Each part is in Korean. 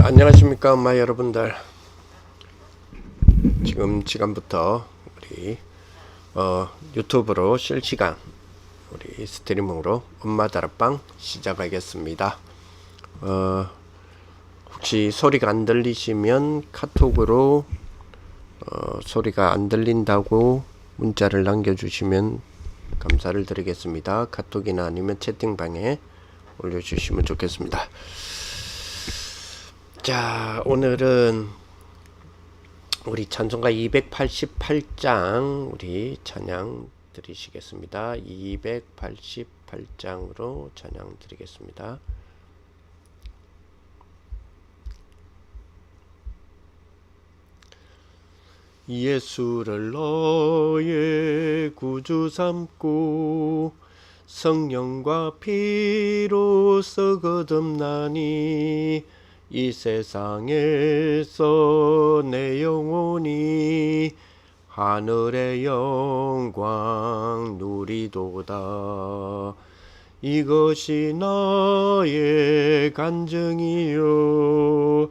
안녕하십니까 엄마 여러분들. 지금부터 우리 유튜브로 실시간 우리 스트리밍으로 엄마 다락방 시작하겠습니다. 혹시 소리가 안 들리시면 카톡으로 소리가 안 들린다고 문자를 남겨주시면 감사를 드리겠습니다. 카톡이나 아니면 채팅방에 올려주시면 좋겠습니다. 자, 오늘은 우리 찬송가 288장 우리 찬양 드리시겠습니다. 288장으로 찬양 드리겠습니다. 예수를 너의 구주 삼고 성령과 피로써 거듭나니 이 세상에서 내 영혼이 하늘의 영광 누리도다. 이것이 나의 간증이요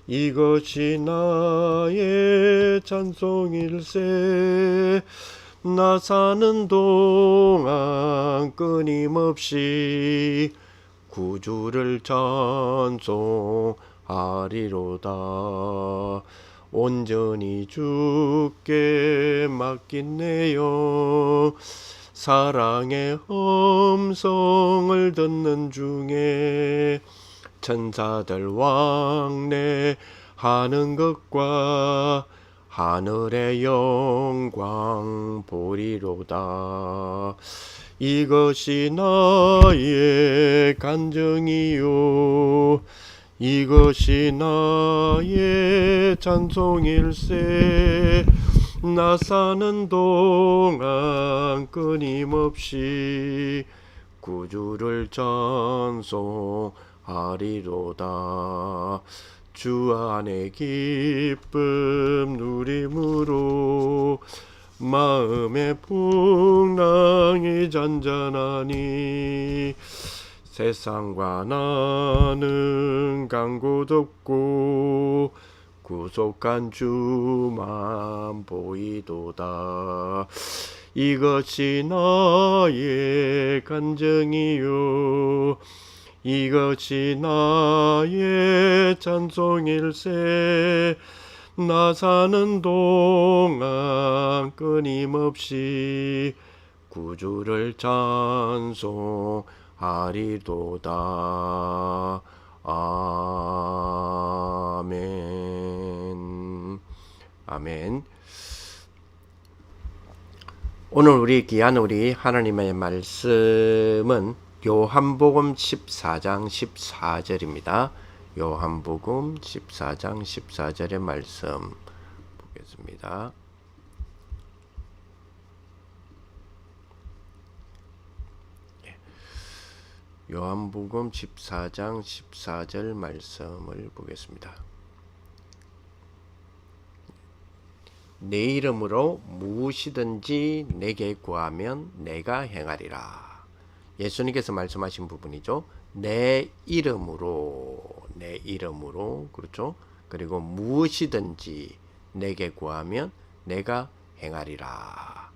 이것이 나의 찬송일세. 나 사는 동안 끊임없이 구주를 찬송하리로다. 온전히 주께 맡긴 내 영 사랑의 음성을 듣는 중에 천사들 왕래하는 것과 하늘의 영광 보리로다. 이것이 나의 간증이요 이것이 나의 찬송일세. 나 사는 동안 끊임없이 구주를 찬송하리로다. 주 안에 기쁨 누림으로 마음의 풍랑이 잔잔하니 세상과 나는 간 곳 없고 구속한 주만 보이도다. 이것이 나의 간증이요 이것이 나의 찬송일세. 나 사는 동안 끊임없이 구주를 찬송하리로다. 아멘. 아멘. 오늘 우리 귀한 우리 하나님의 말씀은 요한복음 14장 14절입니다. 요한복음 14장 14절의 말씀 보겠습니다. 요한복음 14장 14절 말씀을 보겠습니다. 내 이름으로 무엇이든지 내게 구하면 내가 행하리라. 예수님께서 말씀하신 부분이죠. 내 이름으로 그렇죠. 그리고 무엇이든지 내게 구하면 내가 행하리라.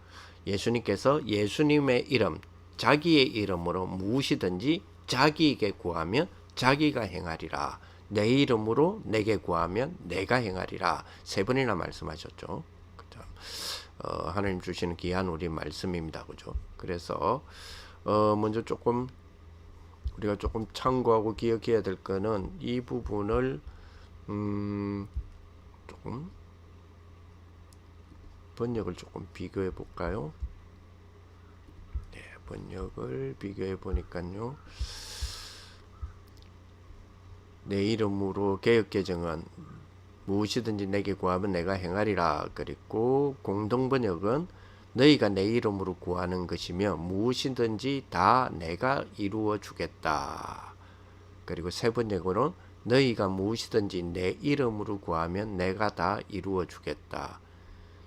예수님께서 예수님의 이름, 자기의 이름으로 무엇이든지 자기에게 구하면 자기가 행하리라. 내 이름으로 내게 구하면 내가 행하리라. 세 번이나 말씀하셨죠. 그렇죠? 하나님 주시는 귀한 우리 말씀입니다. 그죠? 그래서 먼저 우리가 조금 참고하고 기억해야 될 거는 이 부분을 조금 번역을 조금 비교해 볼까요? 네, 번역을 비교해 보니까요. 내 이름으로 개역개정은 무엇이든지 내게 구하면 내가 행하리라. 그리고 공동번역은 너희가 내 이름으로 구하는 것이며 무엇이든지 다 내가 이루어 주겠다. 그리고 세 번역으로는 너희가 무엇이든지 내 이름으로 구하면 내가 다 이루어 주겠다.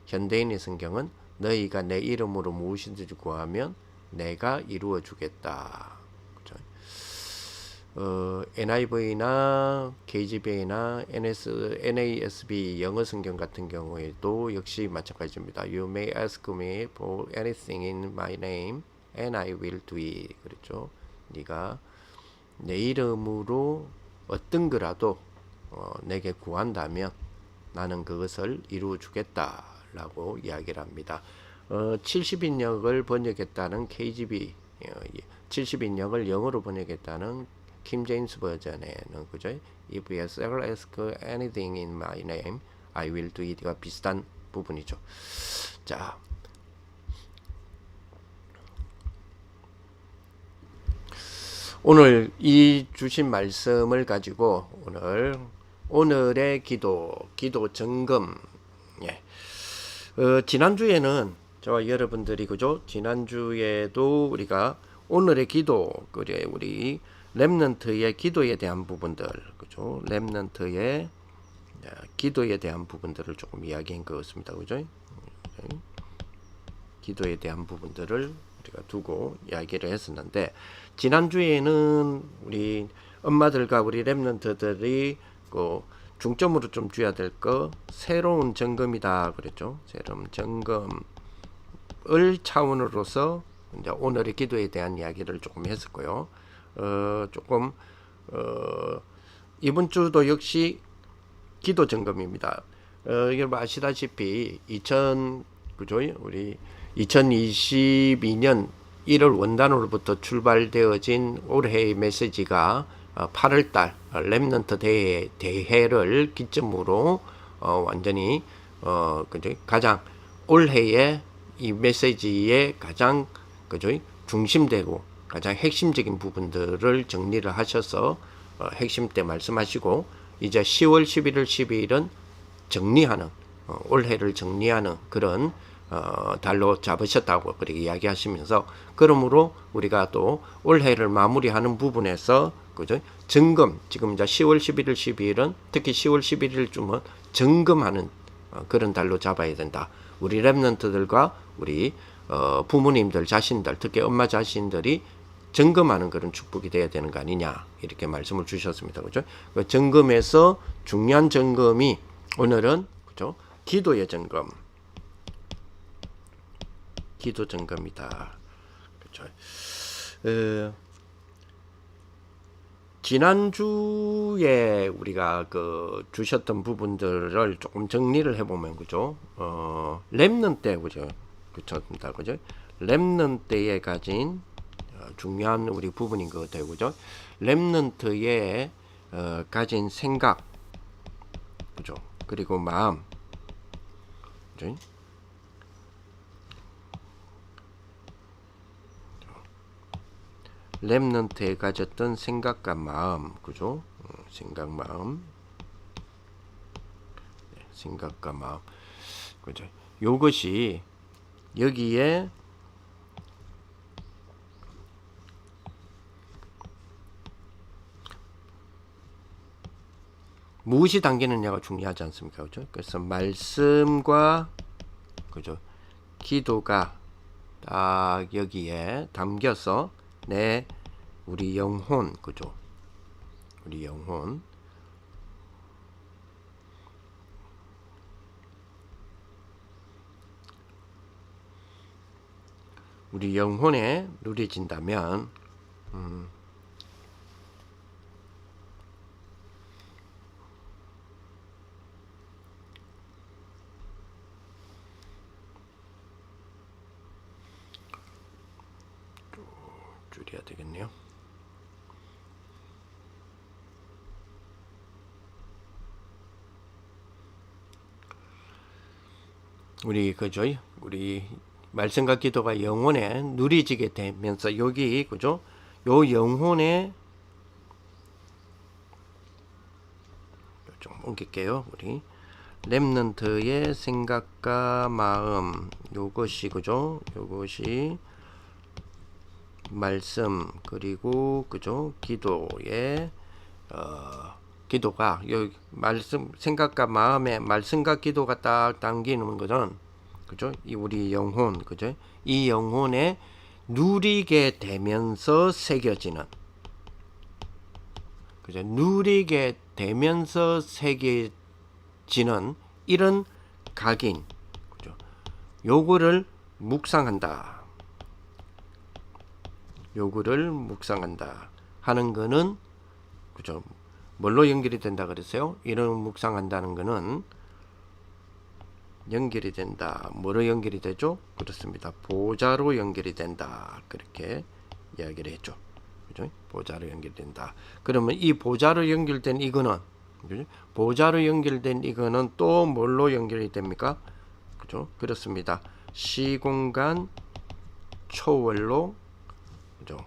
현대인의 성경은 너희가 내 이름으로 무엇이든지 구하면 내가 이루어 주겠다. 그렇죠? NIV나 KJV나 NASB 영어 성경 같은 경우에도 역시 마찬가지입니다. You may ask me for anything in my name and I will do it. 그렇죠. 네가 내 이름으로 어떤 거라도 내게 구한다면 나는 그것을 이루어 주겠다라고 이야기를 합니다. 70인역을 번역했다는 KJV, 70인역을 영어로 번역했다는 킴 제임스 버전에는 그죠? If you ask anything in my name, I will do it과 비슷한 부분이죠. 자, 오늘 이 주신 말씀을 가지고 오늘의 기도 점검. 예. 지난주에는 저와 여러분들이 그죠? 지난주에도 우리가 오늘의 기도, 그래 우리 렘넌트의 기도에 대한 부분들, 그죠? 렘넌트의 기도에 대한 부분들을 조금 이야기한 것 같습니다, 그죠? 기도에 대한 부분들을 우리가 두고 이야기를 했었는데, 지난주에는 우리 엄마들과 우리 렘넌트들이 그 중점으로 좀 줘야 될 거 새로운 점검이다 그랬죠. 새로운 점검을 차원으로서 이제 오늘의 기도에 대한 이야기를 조금 했었고요. 이번 주도 역시 기도 점검입니다. 여러분 아시다시피 그죠? 우리 2022년 1월 원단으로부터 출발되어진 올해의 메시지가 8월달 렘넌트 대회를 기점으로 완전히 그죠? 가장 올해의 이 메시지의 가장 그죠? 중심되고 가장 핵심적인 부분들을 정리를 하셔서 핵심 때 말씀하시고, 이제 10월 11월 12일은 정리하는 올해를 정리하는 그런 달로 잡으셨다고 그렇게 이야기하시면서, 그러므로 우리가 또 올해를 마무리하는 부분에서 그죠? 점검, 지금 이제 10월 11일 12일은 특히 10월 11일쯤은 점검하는 그런 달로 잡아야 된다. 우리 렘넌트들과 우리 부모님들 자신들, 특히 엄마 자신들이 점검하는 그런 축복이 돼야 되는 거 아니냐, 이렇게 말씀을 주셨습니다. 그죠? 그 점검에서 중요한 점검이 오늘은 그죠? 기도의 점검. 기도 점검이다. 그렇죠. 지난주에 우리가 그 주셨던 부분들을 조금 정리를 해보면 그죠? 렘넌트 그죠? 그렇습니다. 그죠? 렘넌트에 가진 중요한 우리 부분인 것 같아요. 그죠? 렘넌트에 가진 생각, 그죠? 그리고 마음, 그죠? 렘넌트에 가졌던 생각과 마음, 그죠? 생각, 마음, 생각과 마음, 그죠? 요것이 여기에 무엇이 담기느냐가 중요하지 않습니까? 그죠? 그래서 말씀과 그죠? 기도가 딱 여기에 담겨서 우리 영혼, 그죠? 우리 영혼, 우리 영혼에 누려진다면 줄여야 되겠네요. 우리 그죠? 우리 말씀과 기도가 영혼에 누리지게 되면서 여기 그죠? 요 영혼에 좀 옮길게요. 우리 렘넌트의 생각과 마음, 요것이 그죠? 요것이 말씀, 그리고 그죠? 기도의 기도가 여기 말씀, 생각과 마음에 말씀과 기도가 딱 담기는 것은 그죠? 이 우리 영혼, 그죠? 이 영혼에 누리게 되면서 새겨지는 그죠? 누리게 되면서 새겨지는 이런 각인, 그죠? 요거를 묵상한다. 요거를 묵상한다 하는 거는, 그죠? 뭘로 연결이 된다 그랬어요? 이런 묵상한다는 거는 연결이 된다. 뭐로 연결이 되죠? 그렇습니다. 보좌로 연결이 된다. 그렇게 이야기를 했죠. 그죠? 보좌로 연결된다. 그러면 이 보좌로 연결된 이거는, 그죠? 보좌로 연결된 이거는 또 뭘로 연결이 됩니까? 그죠? 그렇습니다. 시공간 초월로, 그죠?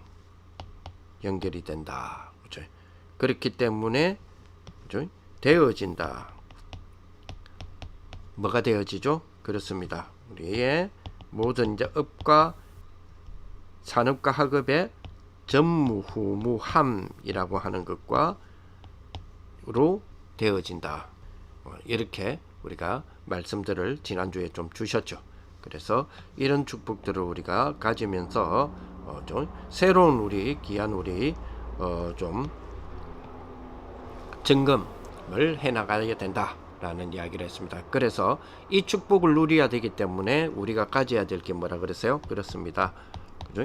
연결이 된다. 그죠? 그렇기 때문에, 그죠? 되어진다. 뭐가 되어지죠? 그렇습니다. 우리의 모든 이제 업과 산업과 학업의 전무후무함이라고 하는 것과로 되어진다. 이렇게 우리가 말씀들을 지난주에 좀 주셨죠. 그래서 이런 축복들을 우리가 가지면서 좀 새로운 우리 귀한 우리 좀 점검을 해나가야 된다라는 이야기를 했습니다. 그래서 이 축복을 누려야 되기 때문에 우리가 가져야 될 게 뭐라 그랬어요? 그렇습니다. 그죠?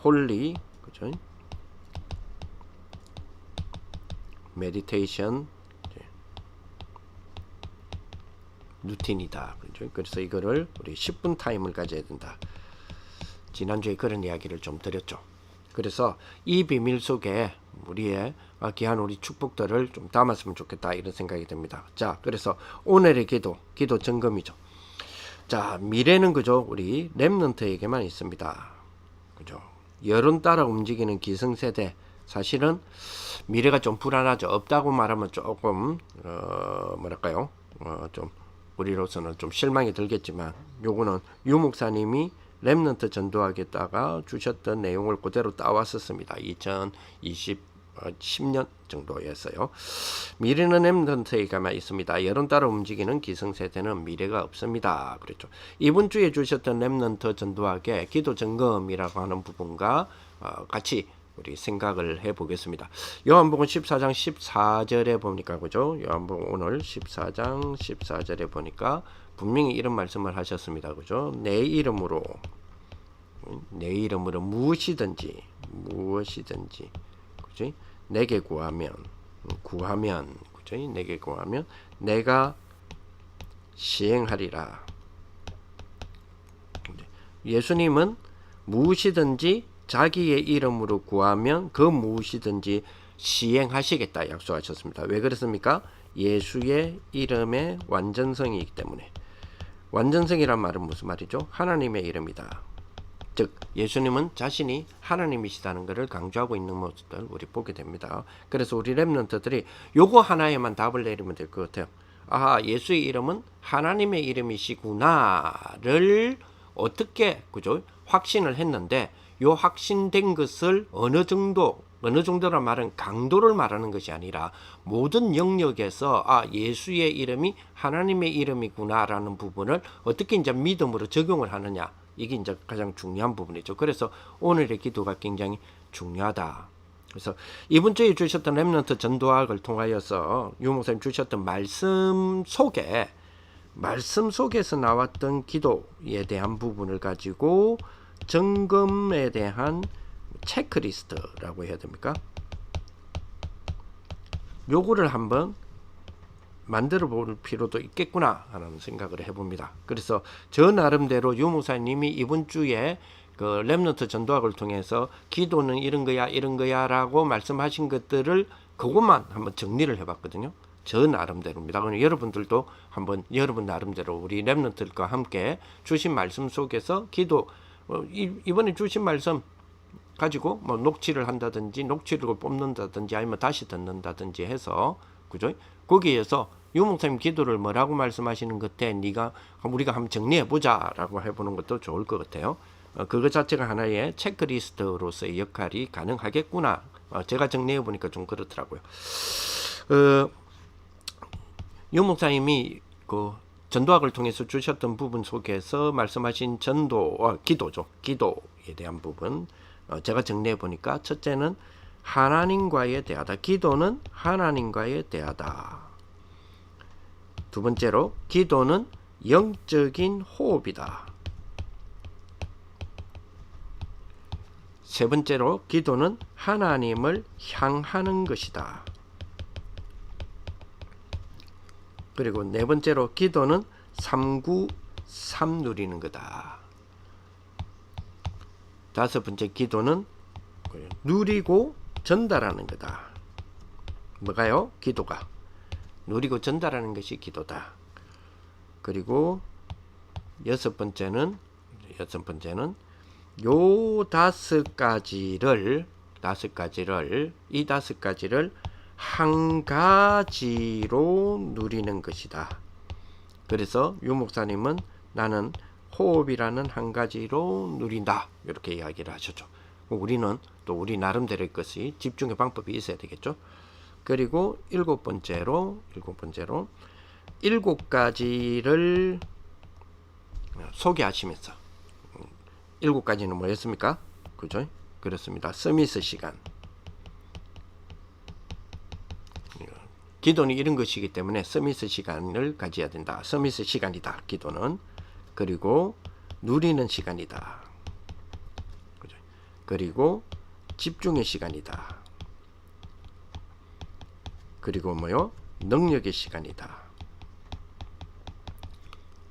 홀리, 그죠? 메디테이션 루틴이다. 그죠? 그래서 이거를 우리 10분 타임을 가져야 된다. 지난주에 그런 이야기를 좀 드렸죠. 그래서 이 비밀 속에 우리의 귀한 우리 축복들을 좀 담았으면 좋겠다 이런 생각이 듭니다. 자, 그래서 오늘의 기도 점검이죠. 자, 미래는 그죠? 우리 렘넌트에게만 있습니다. 그죠? 여론 따라 움직이는 기성세대, 사실은 미래가 좀 불안하죠. 없다고 말하면 조금 뭐랄까요? 좀 우리로서는 좀 실망이 들겠지만, 요거는 유 목사님이 렘넌트 전도하겠다가 주셨던 내용을 그대로 따왔었습니다. 10년 정도였어요. 미래는 렘넌트에게만 있습니다. 여론 따라 움직이는 기성세대는 미래가 없습니다. 그랬죠. 이번 주에 주셨던 렘넌트 전도학의 기도 점검이라고 하는 부분과 같이 우리 생각을 해보겠습니다. 요한복음 14장 14절에 보니까, 그죠? 요한복음 오늘 14장 14절에 보니까 분명히 이런 말씀을 하셨습니다. 그죠? 내 이름으로 무엇이든지, 그죠? 내게 구하면, 그죠? 내게 구하면 내가 시행하리라. 예수님은 무엇이든지 자기의 이름으로 구하면 그 무엇이든지 시행하시겠다 약속하셨습니다. 왜 그렇습니까? 예수의 이름의 완전성이기 때문에. 완전성이란 말은 무슨 말이죠? 하나님의 이름이다. 즉 예수님은 자신이 하나님이시다는 것을 강조하고 있는 모습들 우리 보게 됩니다. 그래서 우리 렘넌트들이 요거 하나에만 답을 내리면 될 것 같아요. 아하, 예수의 이름은 하나님의 이름이시구나를 어떻게, 그죠? 확신을 했는데, 요 확신된 것을 어느 정도란 말은 강도를 말하는 것이 아니라 모든 영역에서 예수의 이름이 하나님의 이름이구나라는 부분을 어떻게 이제 믿음으로 적용을 하느냐, 이게 이제 가장 중요한 부분이죠. 그래서 오늘의 기도가 굉장히 중요하다. 그래서 이번 주에 주셨던 렘넌트 전도학을 통하여서 유 목사님 주셨던 말씀 속에서 나왔던 기도에 대한 부분을 가지고 점검에 대한 체크리스트라고 해야 됩니까? 요거를 한번 만들어 볼 필요도 있겠구나 하는 생각을 해봅니다. 그래서 저 나름대로 유 목사님이 이번 주에 그 렘넌트 전도학을 통해서 기도는 이런 거야 라고 말씀하신 것들을 그것만 한번 정리를 해봤거든요. 저 나름대로입니다. 그럼 여러분들도 한번 여러분 나름대로 우리 렘넌트들과 함께 주신 말씀 속에서 기도, 이번에 주신 말씀 가지고 뭐 녹취를 한다든지 녹취록을 뽑는다든지 아니면 다시 듣는다든지 해서, 그죠? 거기에서 유 목사님 기도를 뭐라고 말씀하시는 것 같아, 우리가 한번 정리해 보자라고 해보는 것도 좋을 것 같아요. 그것 자체가 하나의 체크리스트로서의 역할이 가능하겠구나. 제가 정리해 보니까 좀 그렇더라고요. 유 목사님이 그 전도학을 통해서 주셨던 부분 속에서 말씀하신 기도죠. 기도에 대한 부분 제가 정리해 보니까, 첫째는 하나님과의 대화다. 기도는 하나님과의 대화다. 두 번째로 기도는 영적인 호흡이다. 세 번째로 기도는 하나님을 향하는 것이다. 그리고 네 번째로 기도는 삼구삼 누리는 거다. 다섯 번째 기도는 누리고 전달하는 거다. 뭐가요? 기도가 누리고 전달하는 것이 기도다. 그리고 여섯 번째는 요 다섯 가지를 한 가지로 누리는 것이다. 그래서 유 목사님은 나는 호흡이라는 한 가지로 누린다. 이렇게 이야기를 하셨죠. 우리는 또 우리 나름대로의 것이 집중의 방법이 있어야 되겠죠. 그리고 일곱 번째로 일곱 가지를 소개하시면서 일곱 가지는 뭐였습니까? 그죠? 그렇습니다. 서밋 시간. 기도는 이런 것이기 때문에 서밋 시간을 가져야 된다. 서밋 시간이다. 기도는. 그리고 누리는 시간이다. 그죠? 그리고 집중의 시간이다. 그리고 뭐요? 능력의 시간이다.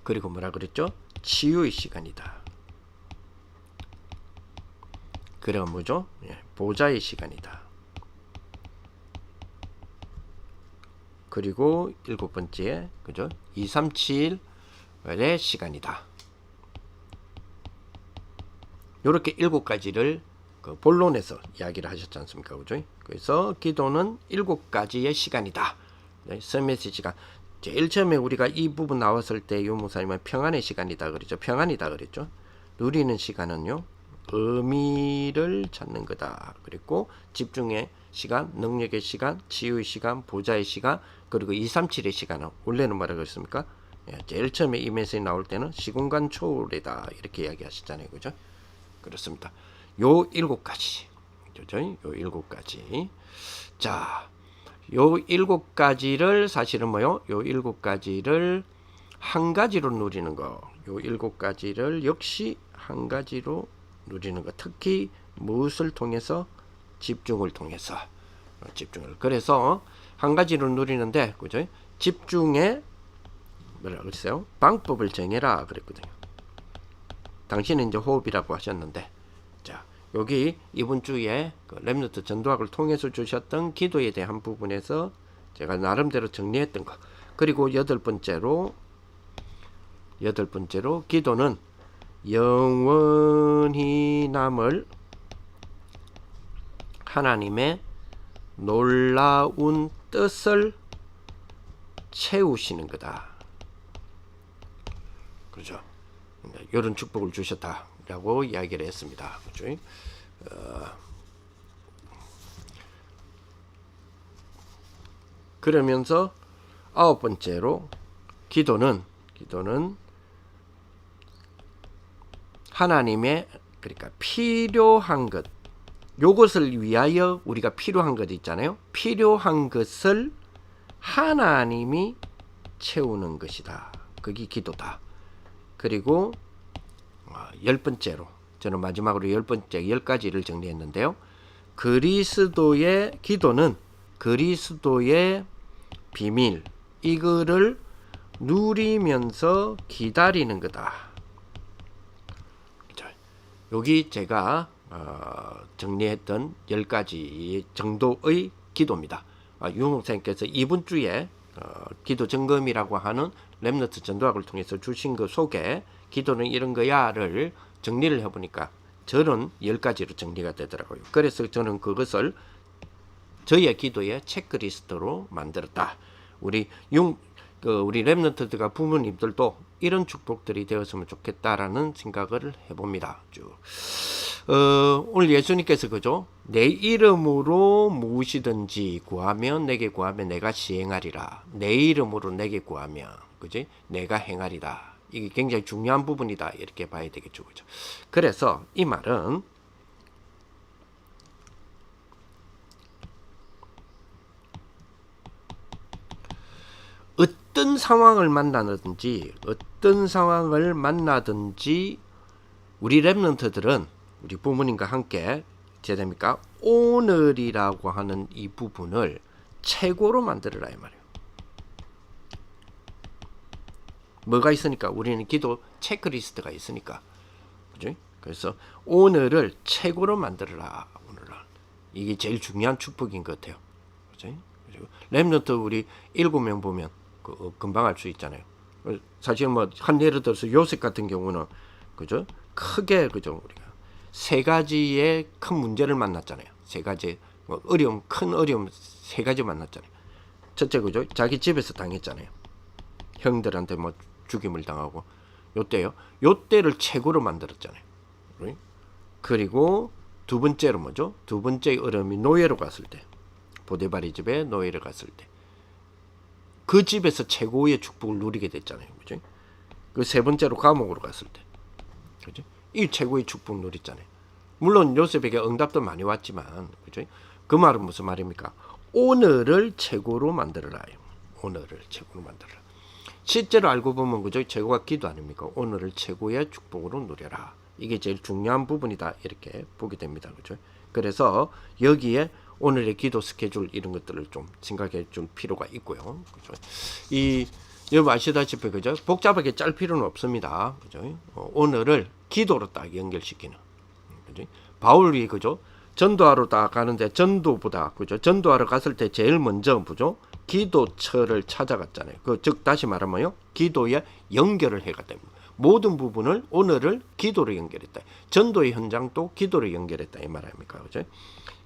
그리고 뭐라 그랬죠? 치유의 시간이다. 그리고 뭐죠? 보좌의 시간이다. 그리고 일곱 번째, 그죠? 237의 시간이다. 이렇게 일곱 가지를 그 본론에서 이야기를 하셨지 않습니까? 그죠? 그래서 기도는 일곱 가지의 시간이다. 서밋 시간. 제일 처음에 우리가 이 부분 나왔을 때 유 목사님은 평안의 시간이다 그랬죠. 평안이다 그랬죠. 누리는 시간은요. 의미를 찾는 거다. 그리고 집중의 시간, 능력의 시간, 치유의 시간, 보좌의 시간, 그리고 237의 시간은 원래는 뭐라고 했습니까? 제일 처음에 이 메시지 나올 때는 시공간 초월이다. 이렇게 이야기하셨잖아요. 그죠? 그렇습니다. 요 일곱 가지. 그죠? 요 일곱 가지. 자, 요 일곱 가지를 사실은 뭐요? 요 일곱 가지를 한 가지로 누리는 거. 요 일곱 가지를 역시 한 가지로 누리는 것. 특히 무엇을 통해서? 집중을 통해서. 집중을. 그래서 한 가지로 누리는데, 그죠? 집중의 뭐라 그랬어요? 방법을 정해라 그랬거든요. 당신은 이제 호흡이라고 하셨는데, 자, 여기 이번 주에 그 렘넌트 전도학을 통해서 주셨던 기도에 대한 부분에서 제가 나름대로 정리했던 거. 그리고 여덟 번째로 기도는 영원히 남을 하나님의 놀라운 뜻을 채우시는 거다. 그렇죠? 이런 축복을 주셨다라고 이야기를 했습니다. 그렇죠? 그러면서 아홉 번째로 기도는 하나님의 그러니까 필요한 것, 요것을 위하여 우리가 필요한 것 있잖아요. 필요한 것을 하나님이 채우는 것이다. 그게 기도다. 그리고 열 번째로 저는 마지막으로 열 번째 10가지를 정리했는데요. 그리스도의 기도는 그리스도의 비밀, 이거를 누리면서 기다리는 거다. 여기 제가 정리했던 10가지 정도의 기도입니다. 유 목사님께서 이번 주에 기도 점검이라고 하는 렘넌트 전도학을 통해서 주신 그 속에 기도는 이런 거야를 정리를 해보니까 저는 10가지로 정리가 되더라고요. 그래서 저는 그것을 저희의 기도의 체크리스트로 만들었다. 우리 렘넌트들과 부모님들도 이런 축복들이 되었으면 좋겠다라는 생각을 해봅니다. 오늘 예수님께서 그죠? 내 이름으로 무엇이든지 구하면 내게 구하면 내가 시행하리라. 내 이름으로 내게 구하면 그지? 내가 행하리라. 이게 굉장히 중요한 부분이다. 이렇게 봐야 되겠죠. 그죠? 그래서 이 말은 어떤 상황을 만나든지 우리 랩런트들은 우리 부모님과 함께 제됩니까? 오늘이라고 하는 이 부분을 최고로 만들어라 이 말이에요. 뭐가 있으니까? 우리는 기도 체크리스트가 있으니까. 그죠? 그래서 오늘을 최고로 만들어라. 오늘은. 이게 제일 중요한 축복인 것 같아요. 그죠? 그리고 랩런트 우리 7명 보면 금방 알 수 있잖아요. 사실 뭐 한 예를 들어서 요셉 같은 경우는 그죠? 크게 그죠? 우리가 세 가지의 큰 문제를 만났잖아요. 세 가지 뭐 큰 어려움 세 가지 만났잖아요. 첫째 그죠? 자기 집에서 당했잖아요. 형들한테 뭐 죽임을 당하고 요때를 최고로 만들었잖아요. 그리고 두 번째로 뭐죠? 두 번째 어려움이 노예로 갔을 때, 보디발의 집에 노예를 갔을 때, 그 집에서 최고의 축복을 누리게 됐잖아요. 그죠? 그 세 번째로 감옥으로 갔을 때, 그죠? 이 최고의 축복 누렸잖아요. 물론 요셉에게 응답도 많이 왔지만, 그죠? 그 말은 무슨 말입니까? 오늘을 최고로 만들어라. 오늘을 최고로 만들어라. 실제로 알고 보면 그죠? 최고가 기도 아닙니까? 오늘을 최고의 축복으로 누려라. 이게 제일 중요한 부분이다. 이렇게 보게 됩니다. 그죠? 그래서 여기에 오늘의 기도 스케줄 이런 것들을 좀 생각해 줄 필요가 있고요. 그죠? 여러분 아시다시피 그죠? 복잡하게 짤 필요는 없습니다. 그죠? 오늘을 기도로 딱 연결시키는. 그죠? 바울이 그죠? 전도하러 딱 가는데 전도보다 그죠? 전도하러 갔을 때 제일 먼저 그죠? 기도처를 찾아갔잖아요. 즉 다시 말하면요, 기도에 연결을 해갔다. 모든 부분을 오늘을 기도로 연결했다. 전도의 현장도 기도로 연결했다 이 말 아닙니까? 그죠?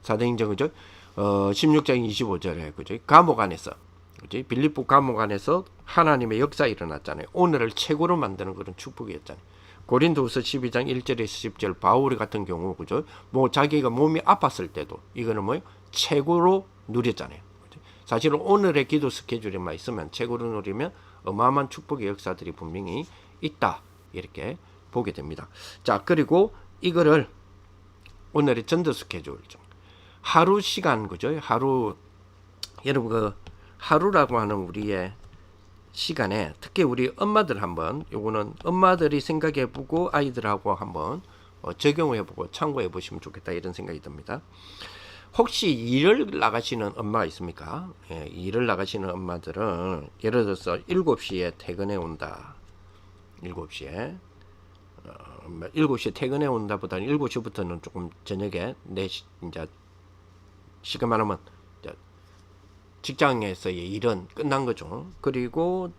사도행전 그죠? 16장 25절에 그죠? 감옥 안에서 그죠? 빌립보 감옥 안에서 하나님의 역사 일어났잖아요. 오늘을 최고로 만드는 그런 축복이었잖아요. 고린도후서 12장 1절에서 10절 바울 같은 경우 그죠? 뭐 자기가 몸이 아팠을 때도 이거는 뭐예요? 최고로 누렸잖아요. 그죠? 사실은 오늘의 기도 스케줄에만 있으면 최고로 누리면 어마어마한 축복의 역사들이 분명히 있다 이렇게 보게 됩니다. 자, 그리고 이거를 오늘의 전도 스케줄 하루 시간 그죠? 하루 여러분 그 하루라고 하는 우리의 시간에 특히 우리 엄마들 한번 요거는 엄마들이 생각해보고 아이들하고 한번 적용해보고 참고해보시면 좋겠다 이런 생각이 듭니다. 혹시 일을 나가시는 엄마가 있습니까? 예, 일을 나가시는 엄마들은 예를 들어서 7시에 퇴근해 온다. 7시에 7시에 퇴근해 온다보다는 7시부터는 조금 저녁에 이제 시간 말하면 직장에서의 일은 끝난 거죠. 그리고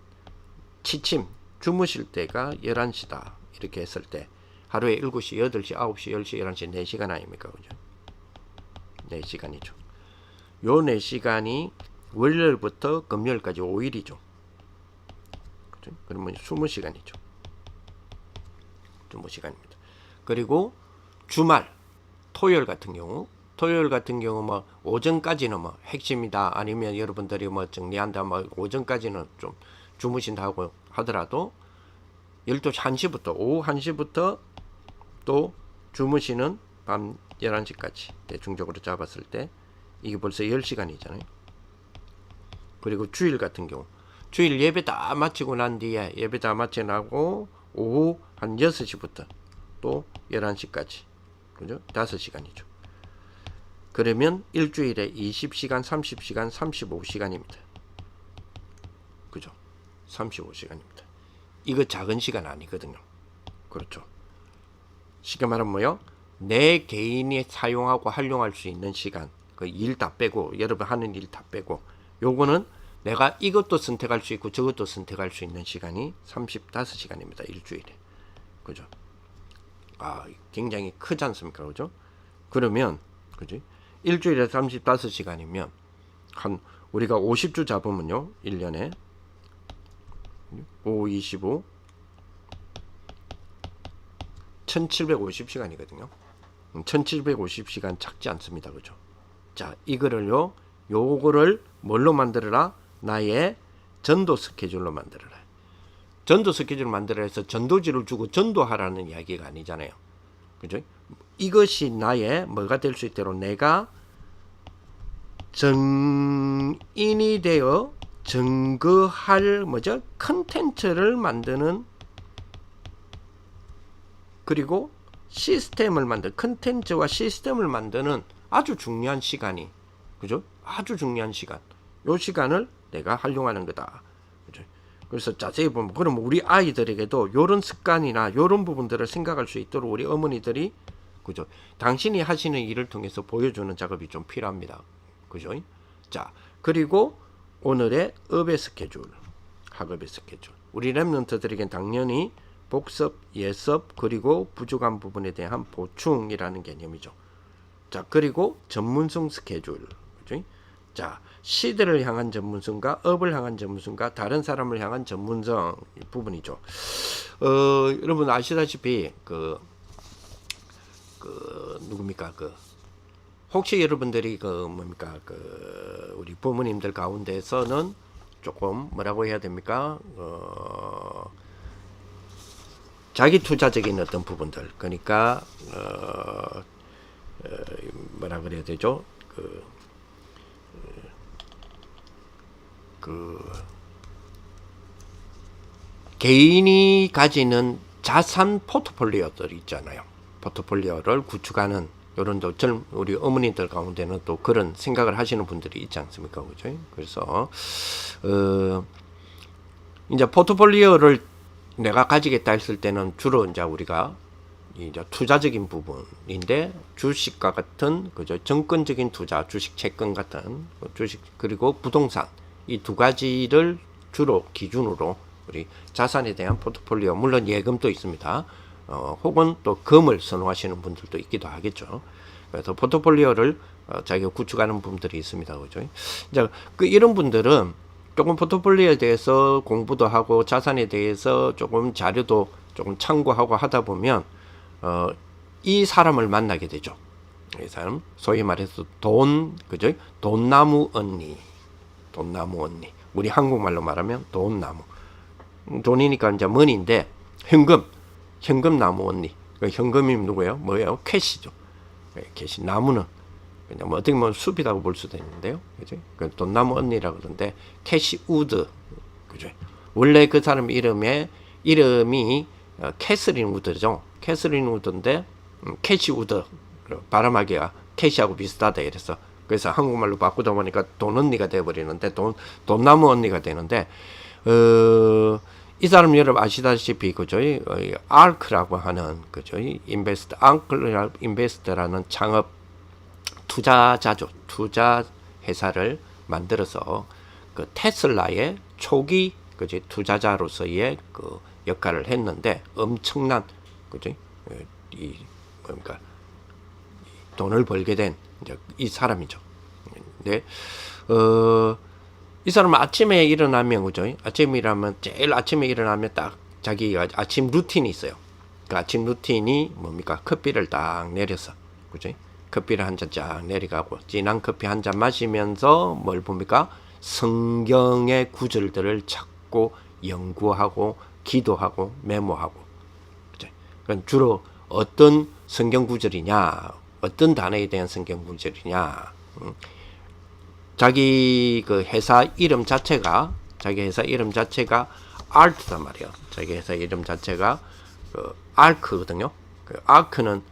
취침 주무실 때가 11시다 이렇게 했을 때 하루에 7시, 8시, 9시, 10시, 11시 4시간 아닙니까? 그죠? 4시간이죠. 요 4시간이 월요일부터 금요일까지 5일이죠. 그죠? 그러면 20시간이죠. 20시간입니다. 그리고 주말, 토요일 같은 경우 뭐 오전까지는 뭐 핵심이다 아니면 여러분들이 뭐 정리한다 뭐 오전까지는 좀 주무신다고 하더라도 12시 1시부터 오후 1시부터 또 주무시는 밤 11시까지 대충적으로 잡았을 때 이게 벌써 10시간이잖아요. 그리고 주일 같은 경우 주일 예배 다 마치고 난 뒤에 예배 다 마치고 오후 한 6시부터 또 11시까지 그죠? 5시간이죠. 그러면 일주일에 20시간, 30시간, 35시간입니다. 그죠? 35시간입니다. 이거 작은 시간 아니거든요. 그렇죠. 쉽게 말하면 뭐요? 내 개인이 사용하고 활용할 수 있는 시간, 그 일 다 빼고, 여러분 하는 일 다 빼고, 요거는 내가 이것도 선택할 수 있고 저것도 선택할 수 있는 시간이 35시간입니다. 일주일에. 그죠? 굉장히 크지 않습니까? 그죠? 그러면, 그지? 일주일에 35시간이면, 우리가 50주 잡으면요, 1년에, 5, 25, 1750시간이거든요. 1750시간 작지 않습니다. 그죠? 자, 요거를 뭘로 만들어라? 나의 전도 스케줄로 만들어라. 전도 스케줄을 만들어라 해서 전도지를 주고 전도하라는 이야기가 아니잖아요. 그죠? 이것이 나의 뭐가 될 수 있도록 내가 정인이 되어 증거할 뭐죠? 컨텐츠를 만드는, 그리고 시스템을 만드는, 컨텐츠와 시스템을 만드는 아주 중요한 시간이, 그죠? 아주 중요한 시간. 요 시간을 내가 활용하는 거다. 그죠? 그래서 자세히 보면, 그럼 우리 아이들에게도 요런 습관이나 요런 부분들을 생각할 수 있도록 우리 어머니들이, 그죠? 당신이 하시는 일을 통해서 보여주는 작업이 좀 필요합니다. 그죠? 자, 그리고 오늘의 업의 스케줄, 학업의 스케줄. 우리 랩런트들에겐 당연히 복습, 예습, 그리고 부족한 부분에 대한 보충이라는 개념이죠. 자, 그리고 전문성 스케줄. 그죠? 자, 시대를 향한 전문성과 업을 향한 전문성과 다른 사람을 향한 전문성 부분이죠. 여러분 아시다시피 누굽니까? 혹시 여러분들이 우리 부모님들 가운데서는 조금 뭐라고 해야 됩니까? 자기 투자적인 어떤 부분들, 그러니까 뭐라 그래야 되죠? 개인이 가지는 자산 포트폴리오들 있잖아요. 포트폴리오를 구축하는 이런 우리 어머니들 가운데는 또 그런 생각을 하시는 분들이 있지 않습니까? 그죠? 그래서 이제 포트폴리오를 내가 가지겠다 했을 때는 주로 이제 우리가 이제 투자적인 부분인데, 주식과 같은, 그죠? 정권적인 투자, 주식 채권 같은 주식, 그리고 부동산, 이 두 가지를 주로 기준으로 우리 자산에 대한 포트폴리오, 물론 예금도 있습니다. 혹은 또 금을 선호하시는 분들도 있기도 하겠죠. 그래서 포트폴리오를 자기가 구축하는 분들이 있습니다. 그죠? 이제 이런 분들은 조금 포트폴리오에 대해서 공부도 하고 자산에 대해서 조금 자료도 조금 참고하고 하다 보면 이 사람을 만나게 되죠. 이 사람, 소위 말해서 그죠? 돈나무 언니. 우리 한국말로 말하면 돈나무. 돈이니까 이제 머니인데 현금 나무 언니. 현금이 누구예요? 뭐예요? 캐시죠. 캐시. 나무는 그냥 뭐 어떻게 보면 숲이라고 볼 수도 있는데요. 그죠? 돈나무 언니라고 그러는데, 캐시 우드. 그죠? 원래 그 사람 이름이 캐슬린 우드죠. 캐슬린 우드인데 캐시 우드. 발음하기가 캐시하고 비슷하다 이래서, 그래서 한국말로 바꾸다 보니까 돈 언니가 돼 버리는데, 돈나무 언니가 되는데, 이 사람 여러분 아시다시피, 그죠? 아크라고 하는, 그죠? 인베스트라는 창업 투자자죠. 투자 회사를 만들어서 그 테슬라의 초기, 그죠? 투자자로서의 그 역할을 했는데, 엄청난, 그죠? 그러니까 돈을 벌게 된 이제 이 사람이죠. 근데 이 사람은 아침에 일어나면, 그죠? 제일 아침에 일어나면 딱 자기 아침 루틴이 있어요. 그 아침 루틴이 뭡니까? 커피를 딱 내려서, 그죠? 커피를 한 잔 쫙 내려가고, 진한 커피 한 잔 마시면서 뭘 봅니까? 성경의 구절들을 찾고 연구하고 기도하고 메모하고, 그죠? 그러니까 주로 어떤 성경 구절이냐, 어떤 단어에 대한 성경 구절이냐, 자기 회사 이름 자체가 아트단 말이에요. 자기 회사 이름 자체가 아크거든요. 아크는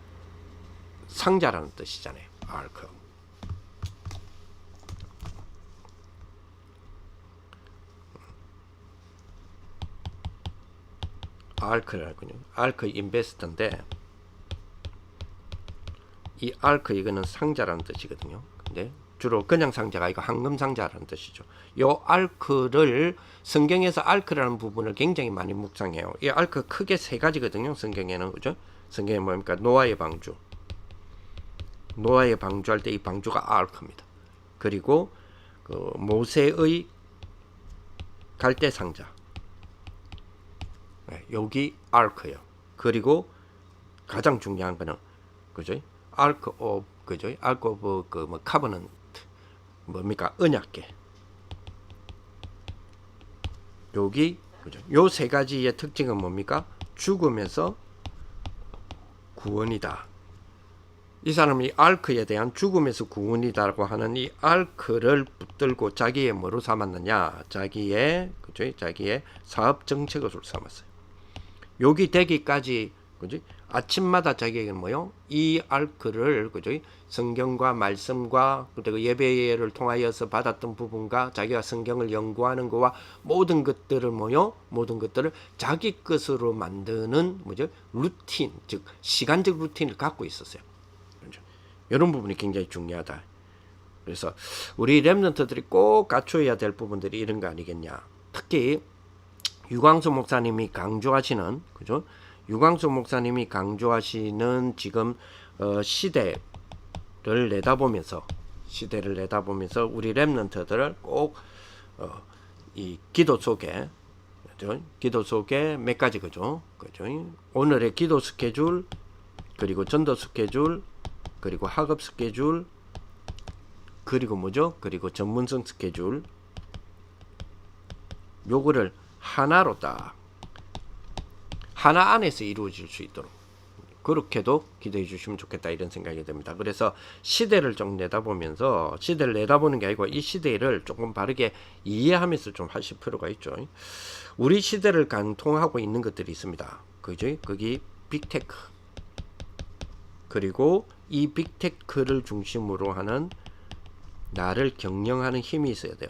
상자라는 뜻이잖아요. 아크. 아크라군요. 아크 인베스터인데, 이 아크 이거는 상자라는 뜻이거든요. 근데 주로 그냥 상자가 아니고 황금 상자라는 뜻이죠. 요 아크를 성경에서 아크라는 부분을 굉장히 많이 묵상해요. 이 아크 크게 세 가지거든요. 성경에는, 그죠? 성경에 뭡니까? 노아의 방주. 노아의 방주할 때 이 방주가 아크입니다. 그리고 모세의 갈대 상자. 네, 여기 아크예요. 그리고 가장 중요한 거는, 그죠? 아크 오브, 그죠? 아크 오브 카버넌트. 뭡니까? 언약궤. 여기, 그죠? 요 세 가지의 특징은 뭡니까? 죽음에서 구원이다. 이 사람이 알크에 대한 죽음에서 구원이다라고 하는 이 알크를 붙들고 자기의 뭐로 삼았느냐? 자기의 그죠? 자기의 사업 정책으로 삼았어요. 여기 되기까지 그지? 아침마다 자기에게 뭐요? 이 알크를 그죠? 성경과 말씀과 그 예배를 통하여서 받았던 부분과 자기가 성경을 연구하는 거와 모든 것들을 뭐요? 모든 것들을 자기 것으로 만드는 뭐죠? 루틴, 즉 시간적 루틴을 갖고 있었어요. 그렇죠? 이런 부분이 굉장히 중요하다. 그래서 우리 렘넌트들이 꼭 갖춰야 될 부분들이 이런 거 아니겠냐? 특히 유광수 목사님이 강조하시는 그죠? 유광수 목사님이 강조하시는 지금 시대를 내다보면서 우리 렘넌트들을 꼭 이 기도 속에 몇 가지 그죠? 오늘의 기도 스케줄, 그리고 전도 스케줄, 그리고 학업 스케줄, 그리고 뭐죠? 그리고 전문성 스케줄, 요거를 하나로 딱 하나 안에서 이루어질 수 있도록 그렇게도 기도해 주시면 좋겠다 이런 생각이 듭니다. 그래서 시대를 좀 내다보면서 시대를 내다보는 게 아니고 이 시대를 조금 바르게 이해하면서 좀 하실 필요가 있죠. 우리 시대를 관통하고 있는 것들이 있습니다. 그죠? 거기 빅테크, 그리고 이 빅테크를 중심으로 하는 나를 경영하는 힘이 있어야 돼요.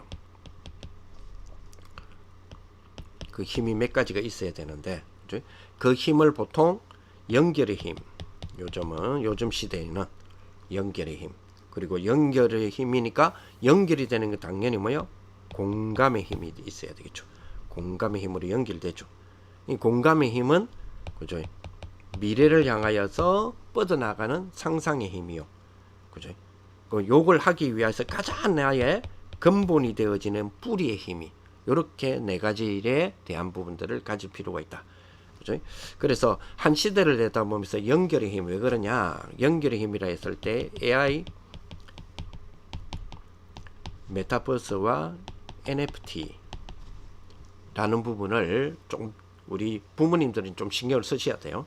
그 힘이 몇 가지가 있어야 되는데 그죠? 그 힘을 보통 연결의 힘, 요즘 시대에는 연결의 힘, 그리고 연결의 힘이니까 연결이 되는 게 당연히 뭐요? 공감의 힘이 있어야 되겠죠. 공감의 힘으로 연결되죠. 이 공감의 힘은 그죠? 미래를 향하여서 뻗어나가는 상상의 힘이요. 그죠? 요걸 하기 위해서 가장 나의 근본이 되어지는 뿌리의 힘이 이렇게 네 가지에 대한 부분들을 가질 필요가 있다. 그죠? 그래서 한 시대를 내다보면서 연결의 힘, 왜 그러냐? 연결의 힘이라 했을 때 AI, 메타버스와 NFT 라는 부분을 좀 우리 부모님들은 좀 신경을 쓰셔야 돼요.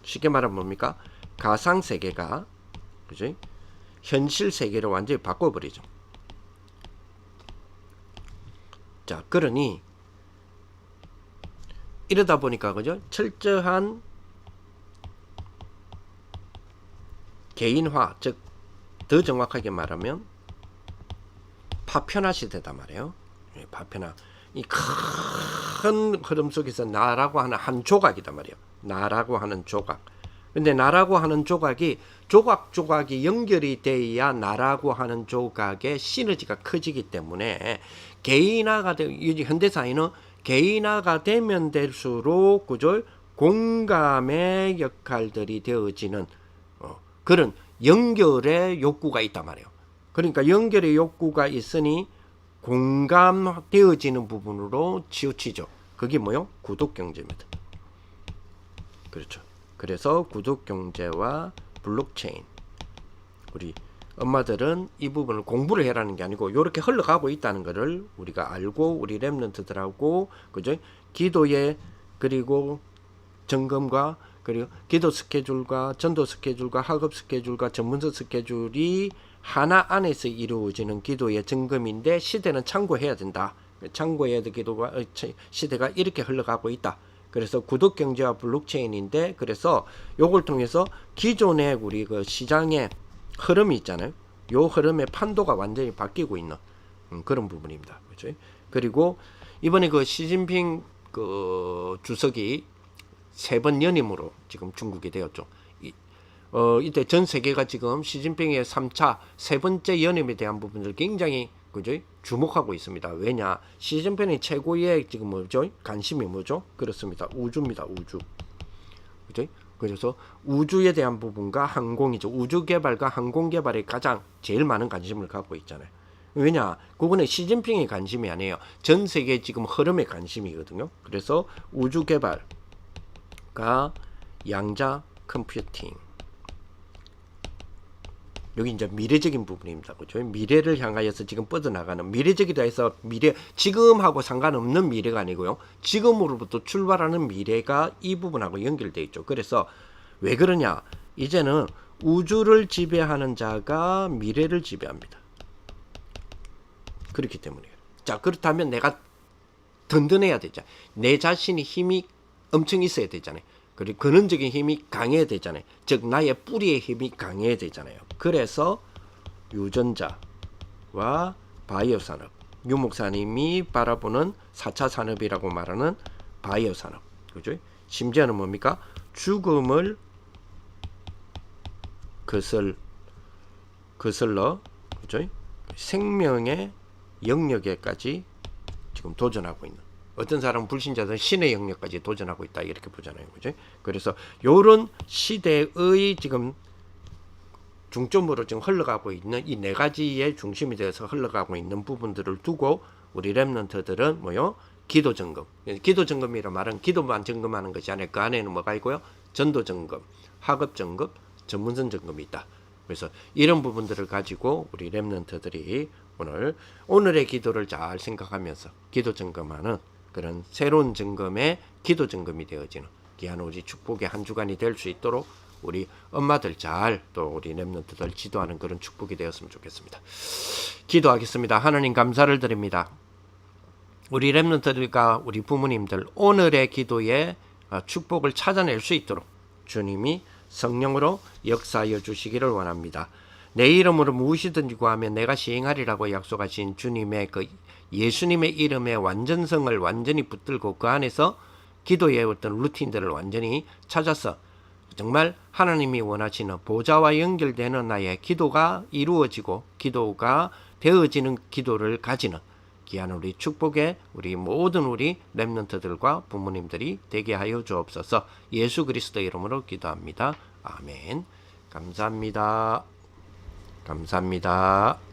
쉽게 말하면 뭡니까? 가상 세계가 그죠? 현실 세계를 완전히 바꿔버리죠. 자, 그러니 이러다 보니까 그죠? 철저한 개인화, 즉 더 정확하게 말하면 파편화 시대다 말이에요. 파편화. 이 큰 흐름 속에서 나라고 하는 한 조각이다 말이에요. 나라고 하는 조각. 근데 나라고 하는 조각이 조각조각이 연결이 돼야 나라고 하는 조각의 시너지가 커지기 때문에 개인화가 현대사회는 개인화가 되면 될수록 그죠? 공감의 역할들이 되어지는 그런 연결의 욕구가 있단 말이에요. 그러니까 연결의 욕구가 있으니 공감되어지는 부분으로 치우치죠. 그게 뭐요? 구독경제입니다. 그렇죠. 그래서 구독경제와 블록체인, 우리 엄마들은 이 부분을 공부를 해라는 게 아니고 이렇게 흘러가고 있다는 것을 우리가 알고 우리 렘넌트들하고 그죠? 기도의 그리고 점검과 그리고 기도 스케줄과 전도 스케줄과 학업 스케줄과 전문서 스케줄이 하나 안에서 이루어지는 기도의 점검인데 시대는 참고해야 된다. 참고해야 될 기도가 시대가 이렇게 흘러가고 있다. 그래서 구독경제와 블록체인인데 그래서 요걸 통해서 기존의 우리 그 시장의 흐름이 있잖아요. 요 흐름의 판도가 완전히 바뀌고 있는 그런 부분입니다. 그렇죠? 그리고 이번에 그 시진핑 그 주석이 3번 연임으로 지금 중국이 되었죠. 이때 전 세계가 지금 시진핑의 3차 세 번째 연임에 대한 부분을 굉장히 그죠? 주목하고 있습니다. 왜냐? 시진핑의 최고의 지금 뭐죠? 관심이 뭐죠? 그렇습니다. 우주입니다. 우주. 그죠? 그래서 우주에 대한 부분과 항공이죠. 우주 개발과 항공 개발에 가장 제일 많은 관심을 갖고 있잖아요. 왜냐? 그거는 시진핑의 관심이 아니에요. 전 세계 지금 흐름의 관심이거든요. 그래서 우주 개발과 양자 컴퓨팅. 여기 이제 미래적인 부분입니다. 그죠? 미래를 향하여서 지금 뻗어나가는 미래적이다 해서 지금하고 상관없는 미래가 아니고요. 지금으로부터 출발하는 미래가 이 부분하고 연결되어 있죠. 그래서 왜 그러냐? 이제는 우주를 지배하는 자가 미래를 지배합니다. 그렇기 때문에. 자, 그렇다면 내가 든든해야 되잖아요. 내 자신이 힘이 엄청 있어야 되잖아요. 그리고 근원적인 힘이 강해야 되잖아요. 즉 나의 뿌리의 힘이 강해야 되잖아요. 그래서 유전자와 바이오 산업, 유 목사님이 바라보는 4차 산업이라고 말하는 바이오 산업, 그죠? 심지어는 뭡니까? 죽음을 거슬러, 그죠? 생명의 영역에까지 지금 도전하고 있는. 어떤 사람은 불신자들은 신의 영역까지 도전하고 있다 이렇게 보잖아요, 그죠? 그래서 요런 시대의 지금 중점으로 지금 흘러가고 있는 이 네 가지의 중심이 되어서 흘러가고 있는 부분들을 두고 우리 렘넌트들은 뭐요? 기도 점검. 기도 점검이란 말은 기도만 점검하는 것이 아니라 그 안에는 뭐가 있고요? 전도 점검, 학업 점검, 전문성 점검이 있다. 그래서 이런 부분들을 가지고 우리 렘넌트들이 오늘의 기도를 잘 생각하면서 기도 점검하는 그런 새로운 점검의 기도 점검이 되어지는 귀한 우리 축복의 한 주간이 될 수 있도록 우리 엄마들 잘 또 우리 렘넌트들 지도하는 그런 축복이 되었으면 좋겠습니다. 기도하겠습니다. 하나님 감사를 드립니다. 우리 렘넌트들과 우리 부모님들 오늘의 기도에 축복을 찾아낼 수 있도록 주님이 성령으로 역사하여 주시기를 원합니다. 내 이름으로 무엇이든지 구하면 내가 시행하리라고 약속하신 주님의 그 예수님의 이름의 완전성을 완전히 붙들고 그 안에서 기도의 어떤 루틴들을 완전히 찾아서 정말 하나님이 원하시는 보좌와 연결되는 나의 기도가 이루어지고 기도가 되어지는 기도를 가지는 귀한 우리 축복의 우리 모든 우리 렘넌트들과 부모님들이 되게 하여 주옵소서. 예수 그리스도 이름으로 기도합니다. 아멘. 감사합니다. 감사합니다.